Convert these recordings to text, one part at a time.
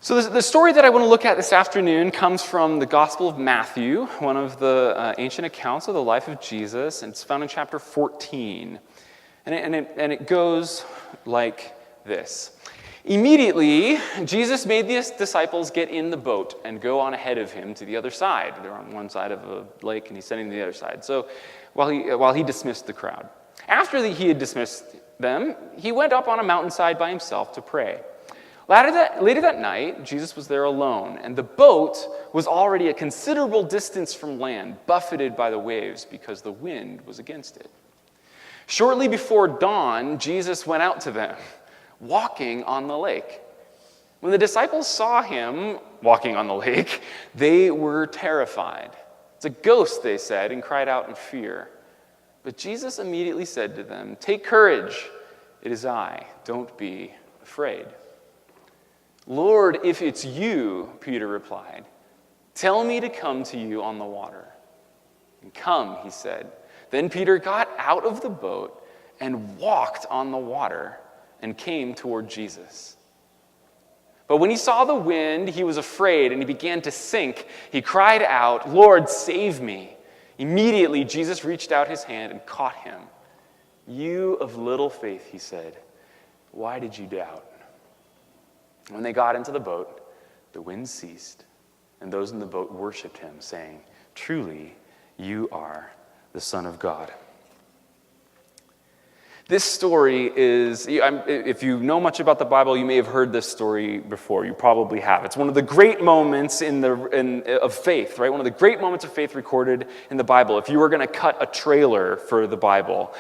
So the story that I want to look at this afternoon comes from the Gospel of Matthew, one of the ancient accounts of the life of Jesus, and it's found in chapter 14. And it goes like this. Immediately, Jesus made the disciples get in the boat and go on ahead of him to the other side. They're on one side of a lake, and he's sending to the other side. So while he dismissed the crowd. After he had dismissed them, he went up on a mountainside by himself to pray. Later that night, Jesus was there alone, and the boat was already a considerable distance from land, buffeted by the waves because the wind was against it. Shortly before dawn, Jesus went out to them, walking on the lake. When the disciples saw him walking on the lake, they were terrified. "It's a ghost," they said, and cried out in fear. But Jesus immediately said to them, "Take courage, it is I, don't be afraid." "Lord, if it's you," Peter replied, "tell me to come to you on the water." "And come," he said. Then Peter got out of the boat and walked on the water and came toward Jesus. But when he saw the wind, he was afraid and he began to sink. He cried out, "Lord, save me." Immediately, Jesus reached out his hand and caught him. "You of little faith," he said, "why did you doubt?" When they got into the boat, the wind ceased, and those in the boat worshipped him, saying, "Truly, you are the Son of God." This story is, if you know much about the Bible, you may have heard this story before. You probably have. It's one of the great moments of faith, right? One of the great moments of faith recorded in the Bible. If you were going to cut a trailer for the Bible,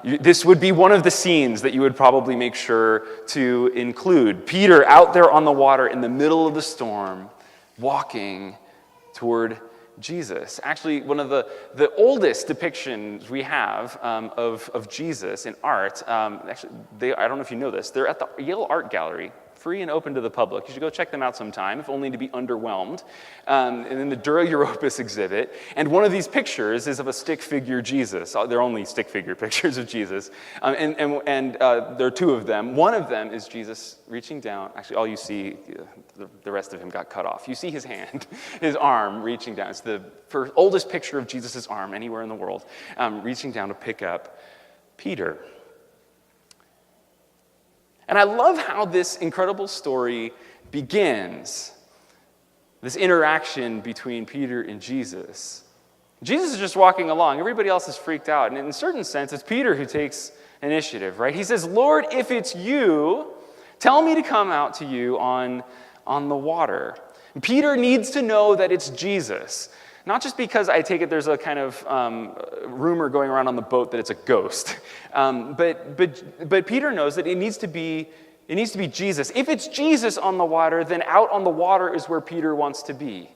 this would be one of the scenes that you would probably make sure to include. Peter out there on the water in the middle of the storm, walking toward Jesus. Actually, one of the oldest depictions we have of Jesus in art, I don't know if you know this, they're at the Yale Art Gallery, free and open to the public. You should go check them out sometime, if only to be underwhelmed. And in the Dura Europos exhibit. And one of these pictures is of a stick figure Jesus. They're only stick figure pictures of Jesus. And there are two of them. One of them is Jesus reaching down. Actually, all you see, the rest of him got cut off. You see his hand, his arm reaching down. It's the oldest picture of Jesus' arm anywhere in the world, reaching down to pick up Peter. And I love how this incredible story begins, this interaction between Peter and Jesus. Jesus is just walking along. Everybody else is freaked out. And in a certain sense, it's Peter who takes initiative, right? He says, "Lord, if it's you, tell me to come out to you on the water." And Peter needs to know that it's Jesus. Not just because I take it there's a kind of rumor going around on the boat that it's a ghost, but Peter knows that it needs to be Jesus. If it's Jesus on the water, then out on the water is where Peter wants to be.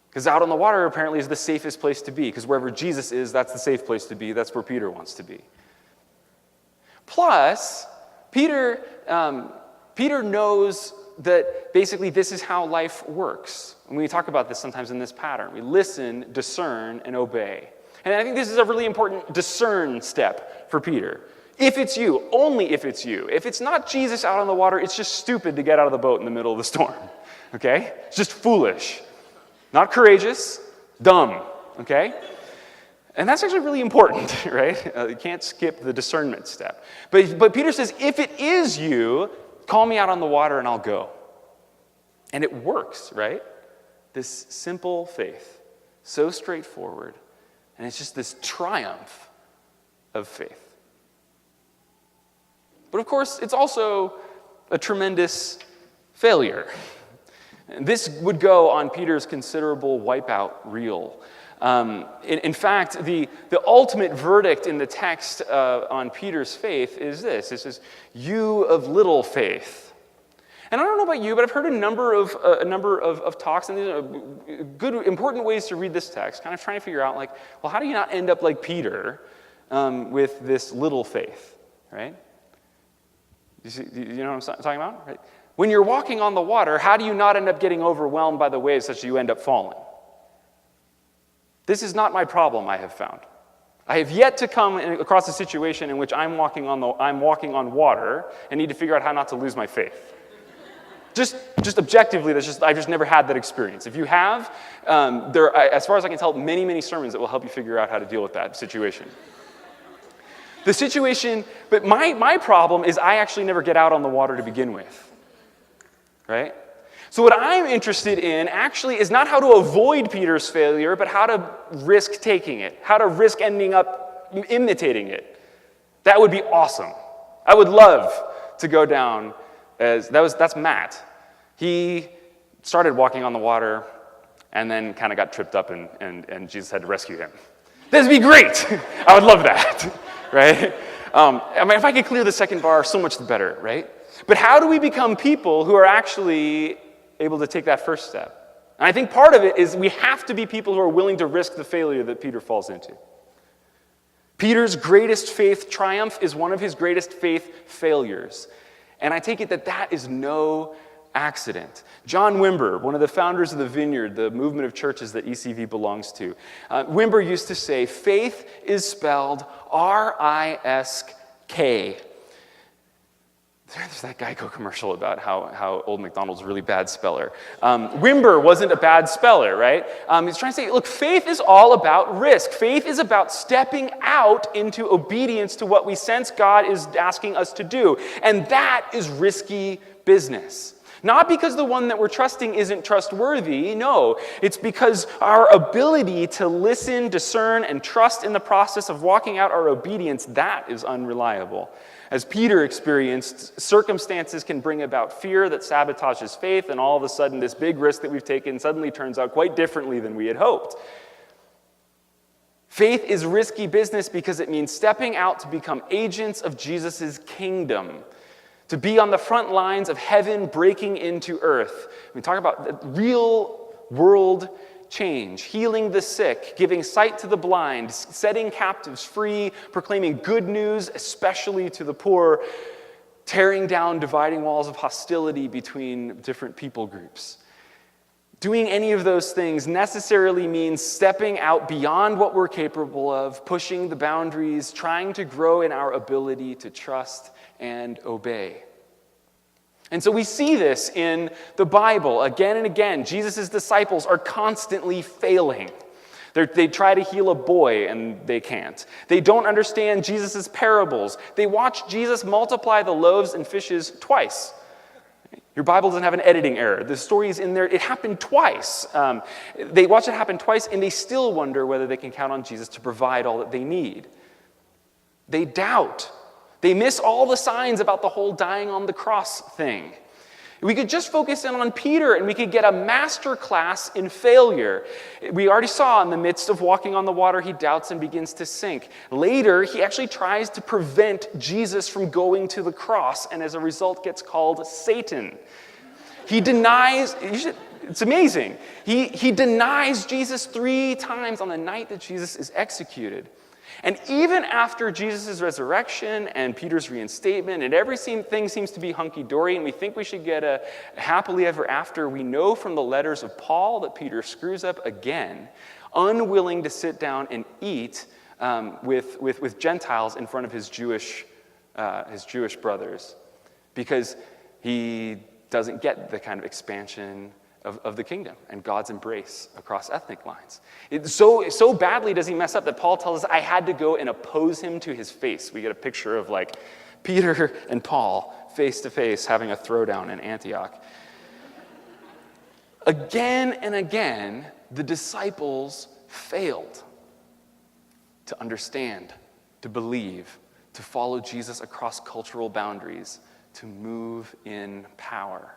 Because out on the water apparently is the safest place to be, because wherever Jesus is, that's the safe place to be. That's where Peter wants to be. Plus, Peter knows that basically this is how life works. And we talk about this sometimes in this pattern. We listen, discern, and obey. And I think this is a really important discern step for Peter. If it's you, only if it's you. If it's not Jesus out on the water, it's just stupid to get out of the boat in the middle of the storm. Okay? It's just foolish. Not courageous, dumb. Okay? And that's actually really important, right? You can't skip the discernment step. But Peter says, if it is you, call me out on the water and I'll go. And it works, right? This simple faith, so straightforward. And it's just this triumph of faith. But of course, it's also a tremendous failure. And this would go on Peter's considerable wipeout reel. In fact, the ultimate verdict in the text on Peter's faith is this. It says, "You of little faith." And I don't know about you, but I've heard a number of talks, and these are good, important ways to read this text, kind of trying to figure out, how do you not end up like Peter with this little faith, right? You know what I'm talking about? Right? When you're walking on the water, how do you not end up getting overwhelmed by the waves such that you end up falling? This is not my problem, I have found. I have yet to come across a situation in which I'm walking on water and need to figure out how not to lose my faith. Just objectively, I've just never had that experience. If you have, there are, as far as I can tell, many, many sermons that will help you figure out how to deal with that situation. The situation, but my problem is I actually never get out on the water to begin with, right? So what I'm interested in actually is not how to avoid Peter's failure, but how to risk taking it, how to risk ending up imitating it. That would be awesome. I would love to go down that's Matt. He started walking on the water and then kind of got tripped up and Jesus had to rescue him. This would be great. I would love that. Right? If I could clear the second bar, so much the better, right? But how do we become people who are actually able to take that first step? And I think part of it is we have to be people who are willing to risk the failure that Peter falls into. Peter's greatest faith triumph is one of his greatest faith failures. And I take it that is no accident. John Wimber, one of the founders of the Vineyard, the movement of churches that ECV belongs to, Wimber used to say, faith is spelled R-I-S-K. There's that Geico commercial about how Old MacDonald's a really bad speller. Wimber wasn't a bad speller, right? He's trying to say, look, faith is all about risk. Faith is about stepping out into obedience to what we sense God is asking us to do. And that is risky business. Not because the one that we're trusting isn't trustworthy, no. It's because our ability to listen, discern, and trust in the process of walking out our obedience, that is unreliable. As Peter experienced, circumstances can bring about fear that sabotages faith, and all of a sudden this big risk that we've taken suddenly turns out quite differently than we had hoped. Faith is risky business because it means stepping out to become agents of Jesus' kingdom, to be on the front lines of heaven breaking into earth. We talk about real world change, healing the sick, giving sight to the blind, setting captives free, proclaiming good news, especially to the poor, tearing down dividing walls of hostility between different people groups. Doing any of those things necessarily means stepping out beyond what we're capable of, pushing the boundaries, trying to grow in our ability to trust and obey. And so we see this in the Bible again and again. Jesus' disciples are constantly failing. They try to heal a boy and they can't. They don't understand Jesus' parables. They watch Jesus multiply the loaves and fishes twice. Your Bible doesn't have an editing error. The story is in there. It happened twice. They watch it happen twice and they still wonder whether they can count on Jesus to provide all that they need. They doubt. They miss all the signs about the whole dying on the cross thing. We could just focus in on Peter and we could get a master class in failure. We already saw in the midst of walking on the water, he doubts and begins to sink. Later, he actually tries to prevent Jesus from going to the cross and as a result gets called Satan. He denies, it's amazing. He denies Jesus 3 times on the night that Jesus is executed. And even after Jesus' resurrection and Peter's reinstatement and everything seems to be hunky-dory and we think we should get a happily ever after, we know from the letters of Paul that Peter screws up again, unwilling to sit down and eat with Gentiles in front of his Jewish brothers because he doesn't get the kind of expansion of the kingdom and God's embrace across ethnic lines. So badly does he mess up that Paul tells us, I had to go and oppose him to his face. We get a picture of like Peter and Paul face to face having a throwdown in Antioch. Again and again, the disciples failed to understand, to believe, to follow Jesus across cultural boundaries, to move in power.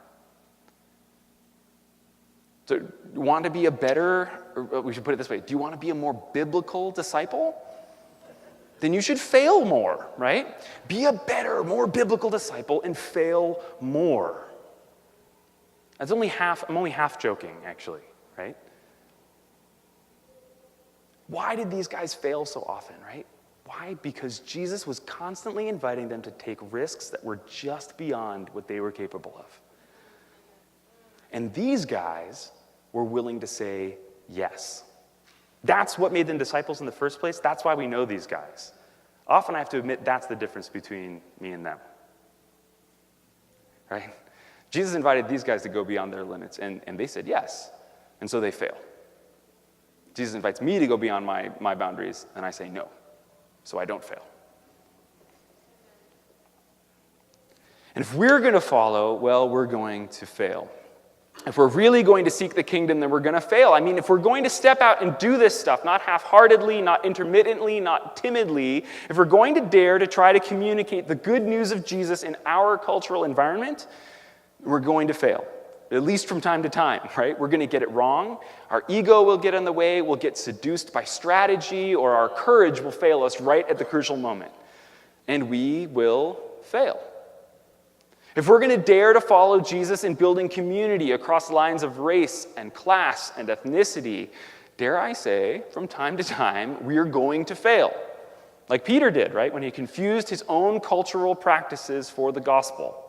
So, want to be a better, or we should put it this way, do you want to be a more biblical disciple? Then you should fail more, right? Be a better, more biblical disciple and fail more. I'm only half joking, actually, right? Why did these guys fail so often, right? Why? Because Jesus was constantly inviting them to take risks that were just beyond what they were capable of. And these guys were willing to say yes. That's what made them disciples in the first place. That's why we know these guys. Often I have to admit that's the difference between me and them. Right? Jesus invited these guys to go beyond their limits, and they said yes, and so they fail. Jesus invites me to go beyond my boundaries, and I say no, so I don't fail. And if we're going to follow, well, we're going to fail. If we're really going to seek the kingdom, then we're going to fail. I mean, if we're going to step out and do this stuff, not half-heartedly, not intermittently, not timidly, if we're going to dare to try to communicate the good news of Jesus in our cultural environment, we're going to fail, at least from time to time, right? We're going to get it wrong. Our ego will get in the way. We'll get seduced by strategy, or our courage will fail us right at the crucial moment. And we will fail. If we're going to dare to follow Jesus in building community across lines of race and class and ethnicity, dare I say, from time to time, we're going to fail. Like Peter did, right, when he confused his own cultural practices for the gospel.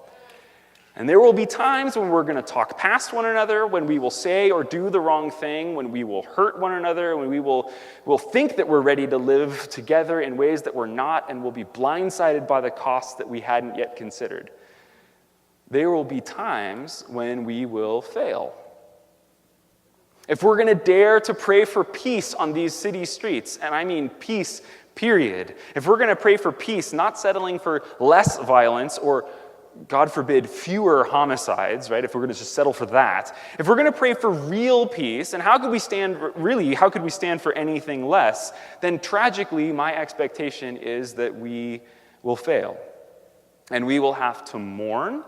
And there will be times when we're going to talk past one another, when we will say or do the wrong thing, when we will hurt one another, when we'll think that we're ready to live together in ways that we're not, and we'll be blindsided by the costs that we hadn't yet considered. There will be times when we will fail. If we're going to dare to pray for peace on these city streets, and I mean peace, period. If we're going to pray for peace, not settling for less violence or, God forbid, fewer homicides, right? If we're going to just settle for that. If we're going to pray for real peace, and how could we stand for anything less? Then tragically, my expectation is that we will fail. And we will have to mourn.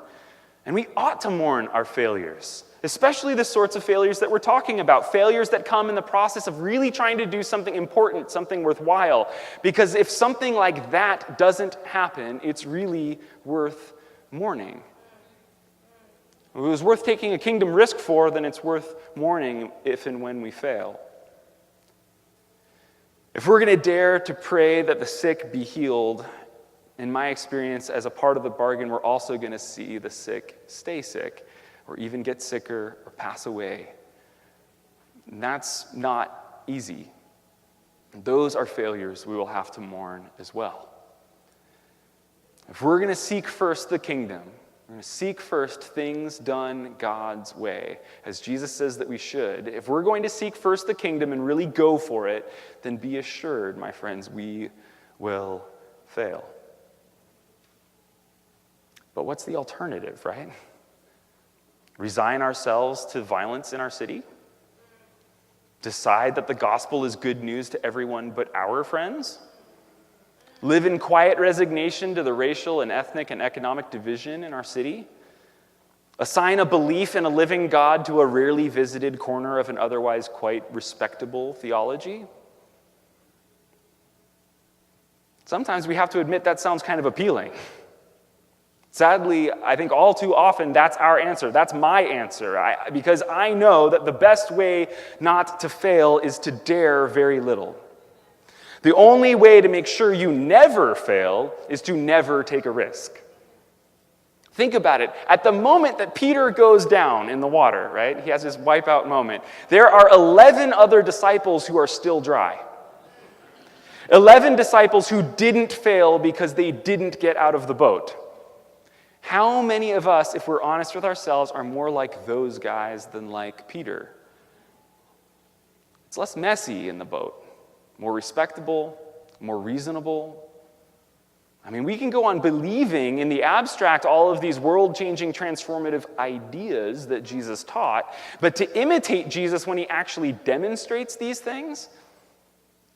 And we ought to mourn our failures, especially the sorts of failures that we're talking about, failures that come in the process of really trying to do something important, something worthwhile. Because if something like that doesn't happen, it's really worth mourning. If it was worth taking a kingdom risk for, then it's worth mourning if and when we fail. If we're going to dare to pray that the sick be healed, in my experience, as a part of the bargain, we're also going to see the sick stay sick, or even get sicker, or pass away. And that's not easy. Those are failures we will have to mourn as well. If we're going to seek first the kingdom, we're going to seek first things done God's way, as Jesus says that we should. If we're going to seek first the kingdom and really go for it, then be assured, my friends, we will fail. But what's the alternative, right? Resign ourselves to violence in our city? Decide that the gospel is good news to everyone but our friends? Live in quiet resignation to the racial and ethnic and economic division in our city? Assign a belief in a living God to a rarely visited corner of an otherwise quite respectable theology? Sometimes we have to admit that sounds kind of appealing. Sadly, I think all too often that's our answer. That's my answer. Because I know that the best way not to fail is to dare very little. The only way to make sure you never fail is to never take a risk. Think about it. At the moment that Peter goes down in the water, right? He has his wipeout moment. There are 11 other disciples who are still dry. 11 disciples who didn't fail because they didn't get out of the boat. How many of us, if we're honest with ourselves, are more like those guys than like Peter? It's less messy in the boat, more respectable, more reasonable. I mean, we can go on believing in the abstract all of these world-changing, transformative ideas that Jesus taught, but to imitate Jesus when he actually demonstrates these things,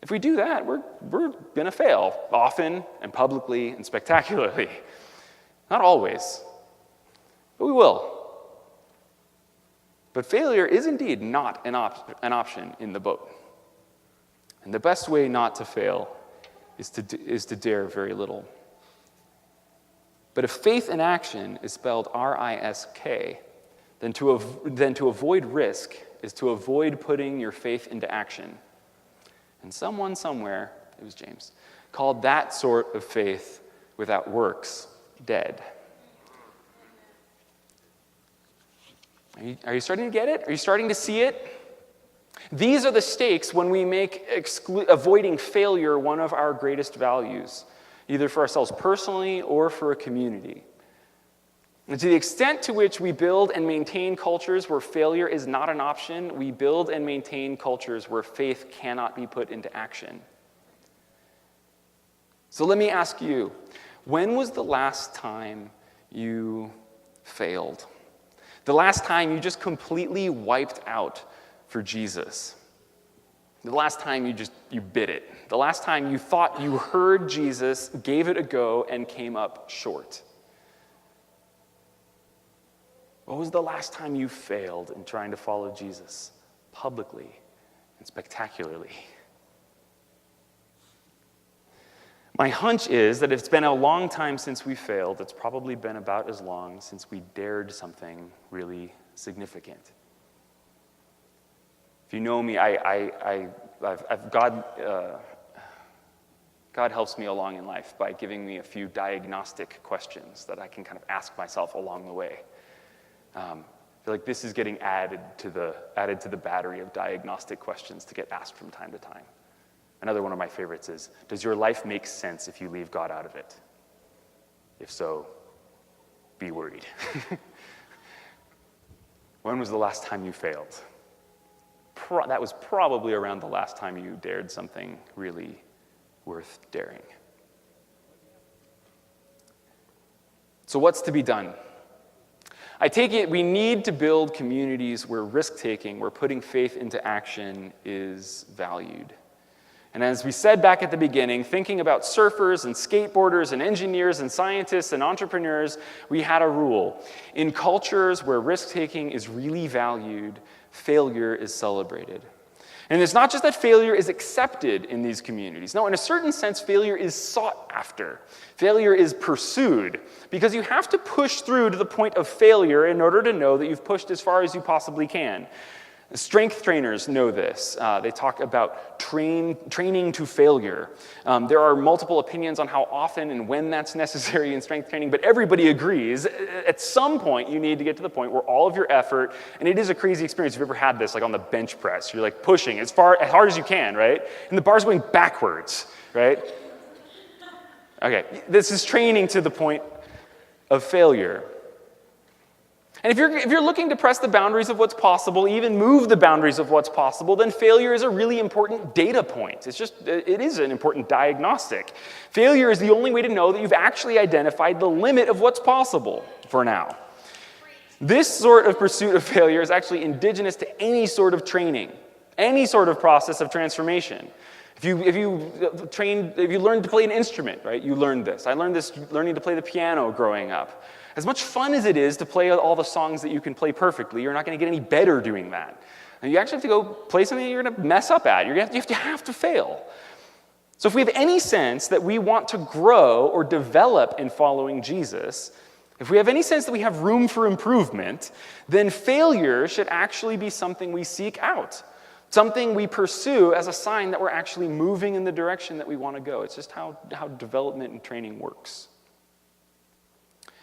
if we do that, we're going to fail, often and publicly and spectacularly. Not always, but we will. But failure is indeed not an option in the boat. And the best way not to fail is to dare very little. But if faith in action is spelled R-I-S-K, then to avoid risk is to avoid putting your faith into action. And someone somewhere, it was James, called that sort of faith without works dead. Are you starting to get it? Are you starting to see it? These are the stakes when we make avoiding failure one of our greatest values, either for ourselves personally or for a community. And to the extent to which we build and maintain cultures where failure is not an option, we build and maintain cultures where faith cannot be put into action. So let me ask you, when was the last time you failed? The last time you just completely wiped out for Jesus? The last time you bit it? The last time you thought you heard Jesus, gave it a go, and came up short? What was the last time you failed in trying to follow Jesus publicly and spectacularly? My hunch is that if it's been a long time since we failed, it's probably been about as long since we dared something really significant. If you know me, God helps me along in life by giving me a few diagnostic questions that I can kind of ask myself along the way. I feel like this is getting added to the battery of diagnostic questions to get asked from time to time. Another one of my favorites is, does your life make sense if you leave God out of it? If so, be worried. When was the last time you failed? That was probably around the last time you dared something really worth daring. So what's to be done? I take it we need to build communities where risk-taking, where putting faith into action is valued. And as we said back at the beginning, thinking about surfers and skateboarders and engineers and scientists and entrepreneurs, we had a rule. In cultures where risk-taking is really valued, failure is celebrated. And it's not just that failure is accepted in these communities. No, in a certain sense, failure is sought after. Failure is pursued, because you have to push through to the point of failure in order to know that you've pushed as far as you possibly can. Strength trainers know this. They talk about training to failure. There are multiple opinions on how often and when that's necessary in strength training, but everybody agrees at some point you need to get to the point where all of your effort, and it is a crazy experience if you've ever had this, like on the bench press, you're like pushing as hard as you can, right? And the bar's going backwards, right? Okay, this is training to the point of failure. And if you're looking to press the boundaries of what's possible, even move the boundaries of what's possible, then failure is a really important data point. It is an important diagnostic. Failure is the only way to know that you've actually identified the limit of what's possible for now. This sort of pursuit of failure is actually indigenous to any sort of training, any sort of process of transformation. If you learned to play an instrument, right, you learned this. I learned this learning to play the piano growing up. As much fun as it is to play all the songs that you can play perfectly, you're not going to get any better doing that. And you actually have to go play something that you're going to mess up at. You have to fail. So if we have any sense that we want to grow or develop in following Jesus, if we have any sense that we have room for improvement, then failure should actually be something we seek out, something we pursue as a sign that we're actually moving in the direction that we want to go. It's just how development and training works.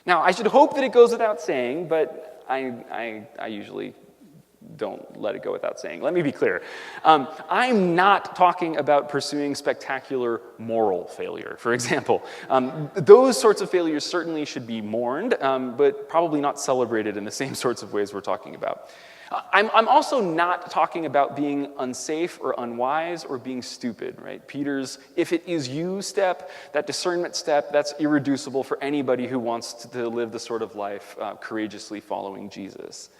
Now, I should hope that it goes without saying, but I usually don't let it go without saying. Let me be clear. I'm not talking about pursuing spectacular moral failure, for example. Those sorts of failures certainly should be mourned, but probably not celebrated in the same sorts of ways we're talking about. I'm also not talking about being unsafe or unwise or being stupid, right? Peter's "if it is you" step, that discernment step, that's irreducible for anybody who wants to live the sort of life courageously following Jesus.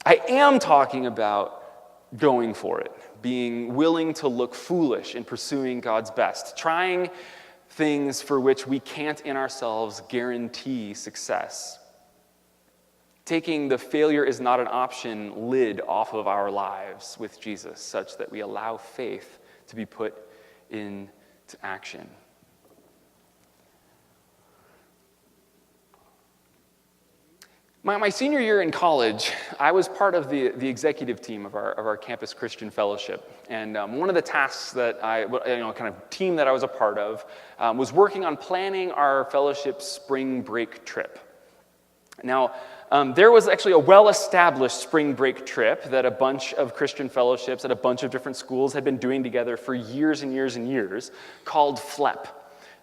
I am talking about going for it, being willing to look foolish in pursuing God's best, trying things for which we can't in ourselves guarantee success. Taking the "failure is not an option" lid off of our lives with Jesus such that we allow faith to be put into action. My senior year in college, I was part of the executive team of our campus Christian fellowship. And one of the tasks that kind of team that I was a part of was working on planning our fellowship spring break trip. Now, there was actually a well-established spring break trip that a bunch of Christian fellowships at a bunch of different schools had been doing together for years and years and years, called FLEP,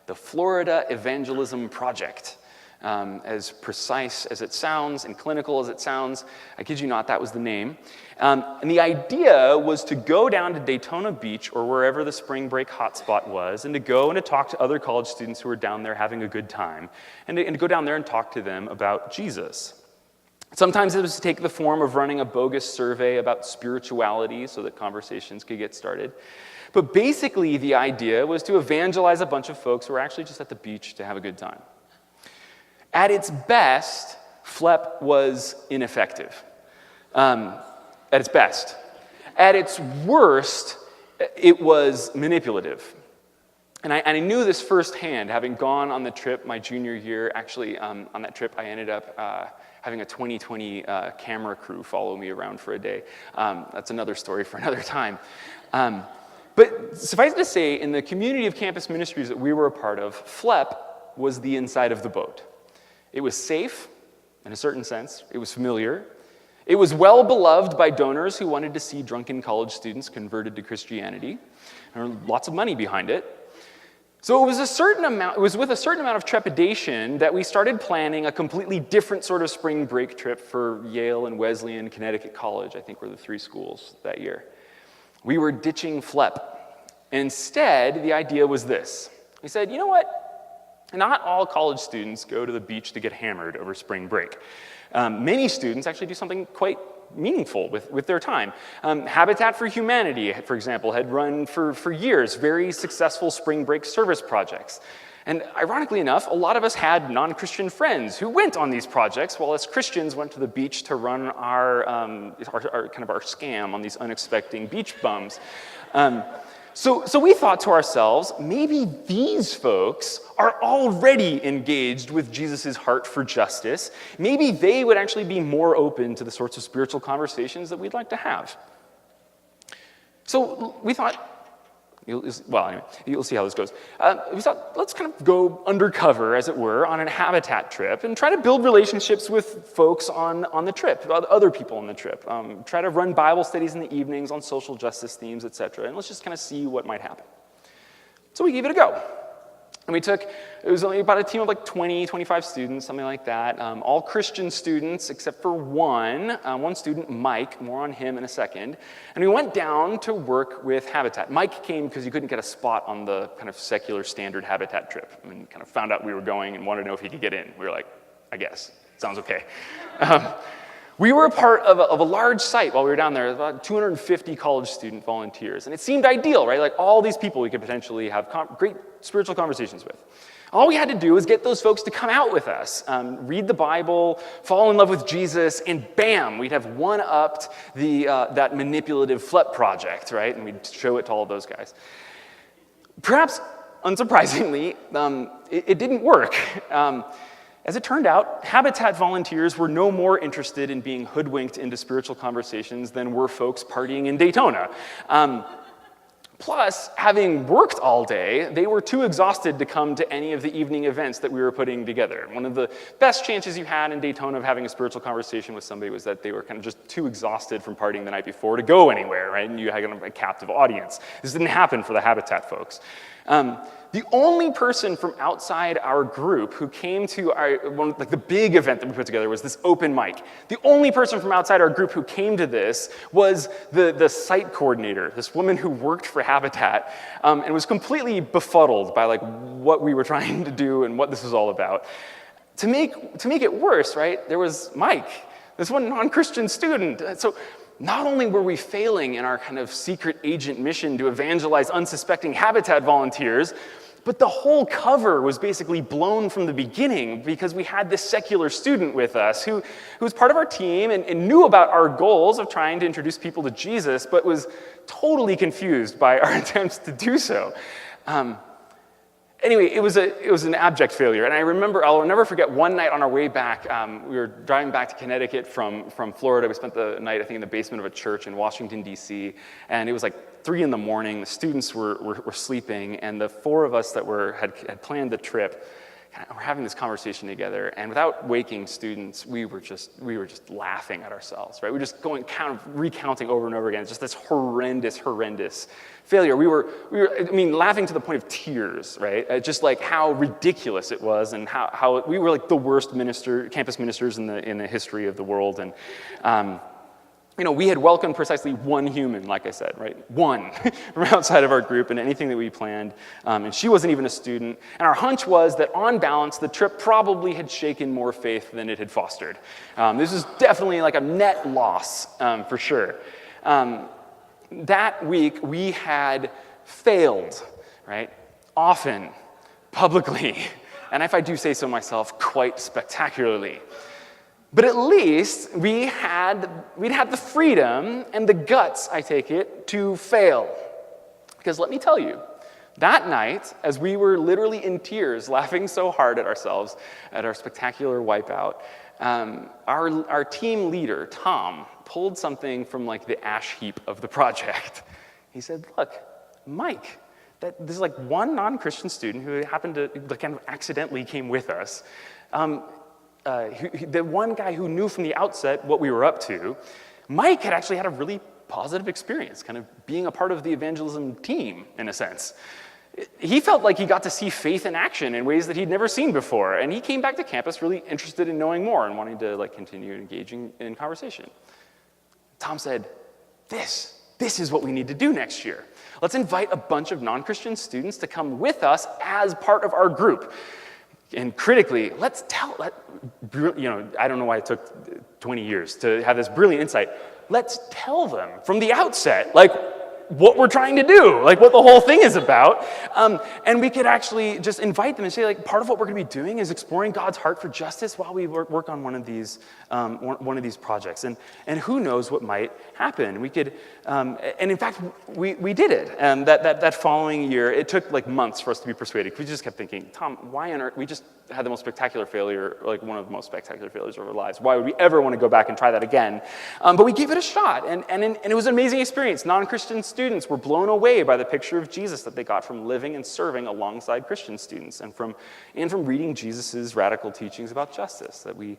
the Florida Evangelism Project. as precise as it sounds and clinical as it sounds. I kid you not, that was the name. And the idea was to go down to Daytona Beach or wherever the spring break hotspot was, and to go and to talk to other college students who were down there having a good time, and to go down there and talk to them about Jesus. Sometimes it was to take the form of running a bogus survey about spirituality so that conversations could get started. But basically, the idea was to evangelize a bunch of folks who were actually just at the beach to have a good time. At its best, FLEP was ineffective. At its best. At its worst, it was manipulative. And I knew this firsthand, having gone on the trip my junior year. Actually, on that trip, I ended up having a 2020 camera crew follow me around for a day. That's another story for another time. But suffice it to say, in the community of campus ministries that we were a part of, FLEP was the inside of the boat. It was safe, in a certain sense. It was familiar. It was well beloved by donors who wanted to see drunken college students converted to Christianity. There was lots of money behind it. So it was with a certain amount of trepidation that we started planning a completely different sort of spring break trip for Yale and Wesleyan, Connecticut College, I think were the three schools that year. We were ditching FLEP. Instead, the idea was this. We said, you know what? Not all college students go to the beach to get hammered over spring break. Many students actually do something quite meaningful with their time. Habitat for Humanity, for example, had run for years very successful spring break service projects. And ironically enough, a lot of us had non-Christian friends who went on these projects, while us Christians went to the beach to run our scam on these unexpected beach bums. So we thought to ourselves, maybe these folks are already engaged with Jesus' heart for justice. Maybe they would actually be more open to the sorts of spiritual conversations that we'd like to have. So we thought, you'll see how this goes. We thought, let's kind of go undercover, as it were, on a habitat trip and try to build relationships with folks on the trip, other people on the trip. Try to run Bible studies in the evenings on social justice themes, etc. And let's just kind of see what might happen. So we gave it a go. And it was only about a team of like 20, 25 students, something like that. All Christian students except for one student, Mike, more on him in a second. And we went down to work with Habitat. Mike came because he couldn't get a spot on the kind of secular standard Habitat trip. I mean, kind of found out we were going and wanted to know if he could get in. We were like, I guess, sounds okay. We were a part of a large site while we were down there, about 250 college student volunteers. And it seemed ideal, right? Like all these people we could potentially have great spiritual conversations with. All we had to do was get those folks to come out with us, read the Bible, fall in love with Jesus, and bam, we'd have one-upped that manipulative FLEP project, right? And we'd show it to all of those guys. Perhaps, unsurprisingly, it didn't work. As it turned out, Habitat volunteers were no more interested in being hoodwinked into spiritual conversations than were folks partying in Daytona. Plus, having worked all day, they were too exhausted to come to any of the evening events that we were putting together. One of the best chances you had in Daytona of having a spiritual conversation with somebody was that they were kind of just too exhausted from partying the night before to go anywhere, right? And you had kind of a captive audience. This didn't happen for the Habitat folks. The only person from outside our group who came to the big event that we put together was this open mic. The only person from outside our group who came to this was the site coordinator, this woman who worked for Habitat, and was completely befuddled by what we were trying to do and what this was all about. To make it worse, right, there was Mike, this one non-Christian student. So not only were we failing in our kind of secret agent mission to evangelize unsuspecting Habitat volunteers, but the whole cover was basically blown from the beginning because we had this secular student with us who was part of our team and knew about our goals of trying to introduce people to Jesus, but was totally confused by our attempts to do so. Anyway, it was an abject failure. And I'll never forget one night on our way back, we were driving back to Connecticut from Florida. We spent the night, I think, in the basement of a church in Washington, D.C. And it was like 3 a.m. The students were sleeping, and the 4 of us that had planned the trip we're having this conversation together, and without waking students, we were just laughing at ourselves, right? We were just recounting over and over again, just this horrendous failure. We were laughing to the point of tears, right? Just like how ridiculous it was, and how we were like the worst campus ministers in the history of the world, and we had welcomed precisely one human, like I said, right? One from outside of our group and anything that we planned. And she wasn't even a student. And our hunch was that on balance, the trip probably had shaken more faith than it had fostered. This is definitely like a net loss for sure. That week, we had failed, right? Often, publicly, and if I do say so myself, quite spectacularly. But at least we'd had the freedom and the guts, I take it, to fail. Because let me tell you, that night, as we were literally in tears, laughing so hard at ourselves, at our spectacular wipeout, our team leader, Tom, pulled something from like the ash heap of the project. He said, look, Mike, this is like one non-Christian student who happened to kind of accidentally came with us. The one guy who knew from the outset what we were up to, Mike had actually had a really positive experience, kind of being a part of the evangelism team, in a sense. He felt like he got to see faith in action in ways that he'd never seen before, and he came back to campus really interested in knowing more and wanting to continue engaging in conversation. Tom said, this is what we need to do next year. Let's invite a bunch of non-Christian students to come with us as part of our group. And critically, I don't know why it took 20 years to have this brilliant insight. Let's tell them from the outset, what we're trying to do, what the whole thing is about. And we could actually just invite them and say, part of what we're going to be doing is exploring God's heart for justice while we work on one of these projects. And who knows what might happen. We could, and in fact, we did it. And that following year, it took months for us to be persuaded. We just kept thinking, Tom, why on earth? We just had the most spectacular failure, one of the most spectacular failures of our lives. Why would we ever want to go back and try that again? But we gave it a shot, and it was an amazing experience. Non-Christian students were blown away by the picture of Jesus that they got from living and serving alongside Christian students, and from reading Jesus' radical teachings about justice that we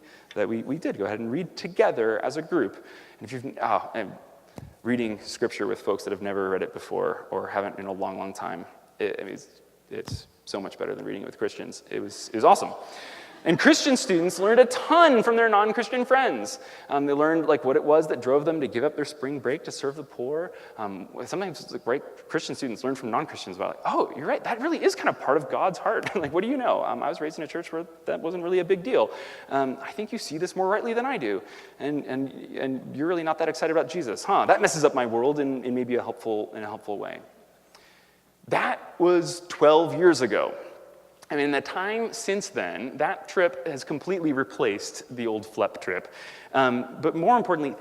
did go ahead and read together as a group. And if and reading scripture with folks that have never read it before or haven't in a long time, it's so much better than reading it with Christians. It was awesome. And Christian students learned a ton from their non-Christian friends. They learned what it was that drove them to give up their spring break to serve the poor. Sometimes Christian students learn from non-Christians about oh, you're right, that really is kind of part of God's heart. What do you know? I was raised in a church where that wasn't really a big deal. I think you see this more rightly than I do. And you're really not that excited about Jesus. That messes up my world in maybe a helpful way. That was 12 years ago. In the time since then, that trip has completely replaced the old FLEP trip. But more importantly,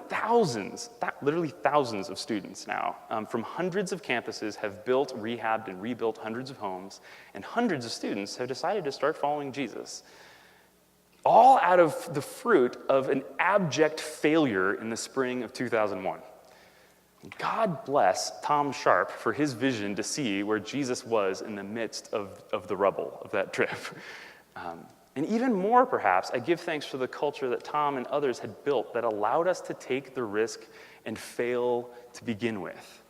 literally thousands of students now from hundreds of campuses have built, rehabbed, and rebuilt hundreds of homes, and hundreds of students have decided to start following Jesus. All out of the fruit of an abject failure in the spring of 2001. God bless Tom Sharp for his vision to see where Jesus was in the midst of the rubble of that trip. And even more, perhaps, I give thanks for the culture that Tom and others had built that allowed us to take the risk and fail to begin with.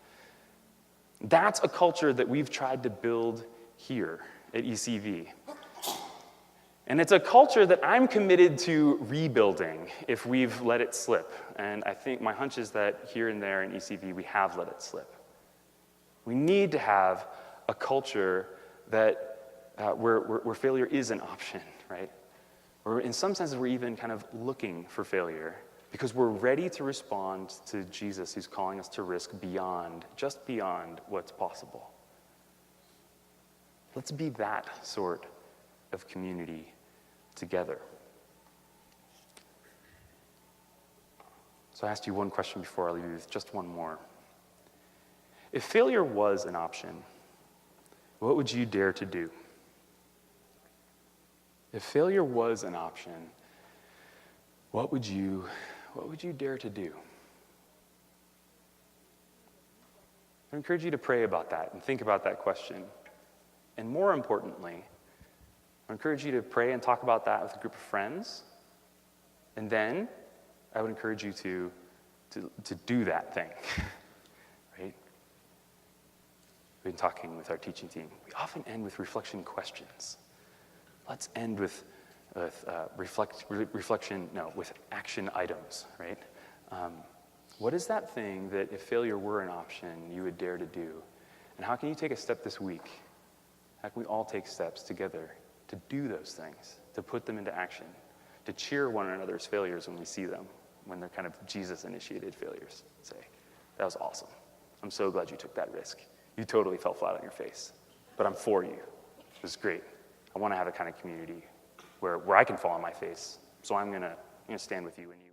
That's a culture that we've tried to build here at ECV. And it's a culture that I'm committed to rebuilding if we've let it slip. And I think my hunch is that here and there in ECV, we have let it slip. We need to have a culture that where failure is an option, right? Where in some senses we're even kind of looking for failure because we're ready to respond to Jesus who's calling us to risk just beyond what's possible. Let's be that sort of community together. So I asked you one question before I leave you with just one more. If failure was an option, what would you dare to do? If failure was an option, what would you dare to do? I encourage you to pray about that and think about that question. And more importantly, I encourage you to pray and talk about that with a group of friends. And then I would encourage you to do that thing, right? We've been talking with our teaching team. We often end with reflection questions. Let's end with action items, right? What is that thing that if failure were an option, you would dare to do? And how can you take a step this week? How can we all take steps together to do those things, to put them into action, to cheer one another's failures when we see them, when they're kind of Jesus-initiated failures? Say, that was awesome. I'm so glad you took that risk. You totally fell flat on your face, but I'm for you. It was great. I want to have a kind of community where I can fall on my face, so I'm gonna stand with you and you.